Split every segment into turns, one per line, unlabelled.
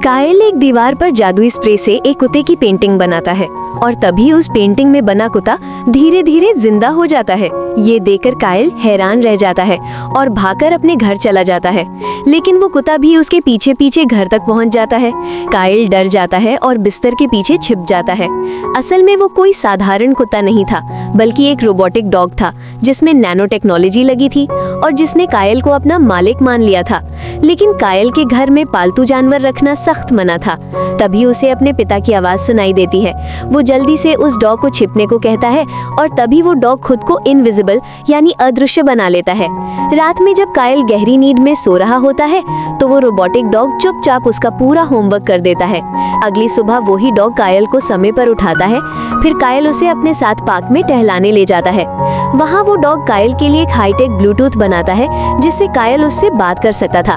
कायल एक दीवार पर जादुई स्प्रे से एक कुत्ते की पेंटिंग बनाता है और तभी उस पेंटिंग में बना कुत्ता धीरे धीरे जिंदा हो जाता है। ये देखकर कायल हैरान रह जाता है और भागकर अपने घर चला जाता है, लेकिन वो कुत्ता भी उसके पीछे पीछे घर तक पहुंच जाता है। कायल डर जाता है और बिस्तर के पीछे छिप जाता है। असल में वो कोई साधारण कुत्ता नहीं था, बल्कि एक रोबोटिक डॉग था जिसमें नैनो टेक्नोलॉजी लगी थी और जिसने कायल को अपना मालिक मान लिया था। लेकिन कायल के घर में पालतू जानवर रखना सख्त मना था। तभी उसे अपने पिता की आवाज सुनाई देती है। वो जल्दी से उस डॉग को छिपने को कहता है और तभी वो डॉग खुद को इनविजिबल यानी अदृश्य बना लेता है। रात में जब कायल गहरी नींद में सो रहा होता है तो वो रोबोटिक डॉग चुपचाप उसका पूरा होमवर्क कर देता है। अगली सुबह वही डॉग कायल को समय पर उठाता है। फिर कायल उसे अपने साथ पार्क में टहलाने ले जाता है। वहाँ वो डॉग कायल के लिए एक हाईटेक ब्लूटूथ बनाता है जिससे कायल उससे बात कर सकता था।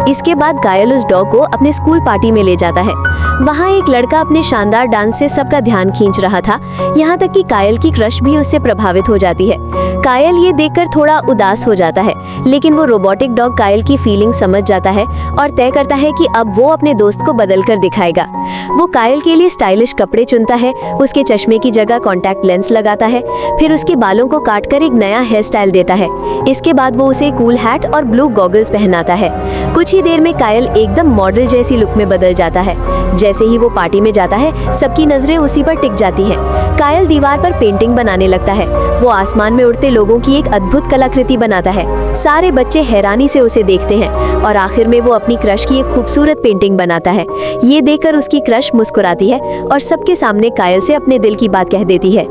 इसके बाद कायल उस डॉग को अपने स्कूल पार्टी में ले जाता है। वहाँ एक लड़का अपने शानदार डांस से सबका ध्यान खींच रहा था, यहाँ तक कि कायल की क्रश भी उससे प्रभावित हो जाती है। कायल ये देखकर थोड़ा उदास हो जाता है, लेकिन वो रोबोटिक डॉग कायल की फीलिंग समझ जाता है और तय करता है कि अब वो अपने दोस्त को बदल कर दिखाएगा। वो कायल के लिए स्टाइलिश कपड़े चुनता है, उसके चश्मे की जगह कॉन्टैक्ट लेंस लगाता है, फिर उसके बालों को काटकर एक नया हेयर स्टाइल देता है। इसके बाद वो उसे कूल हैट और ब्लू गॉगल्स पहनाता है। कुछ ही देर में कायल एकदम मॉडल जैसी लुक में बदल जाता है। जैसे ही वो पार्टी में जाता है, सबकी नजरें उसी पर टिक जाती हैं। कायल दीवार पर पेंटिंग बनाने लगता है। वो आसमान में उड़ते लोगों की एक अद्भुत कलाकृति बनाता है। सारे बच्चे हैरानी से उसे देखते हैं और आखिर में वो अपनी क्रश की एक खूबसूरत पेंटिंग बनाता है। ये देखकर उसकी क्रश मुस्कुराती है और सबके सामने कायल से अपने दिल की बात कह देती है।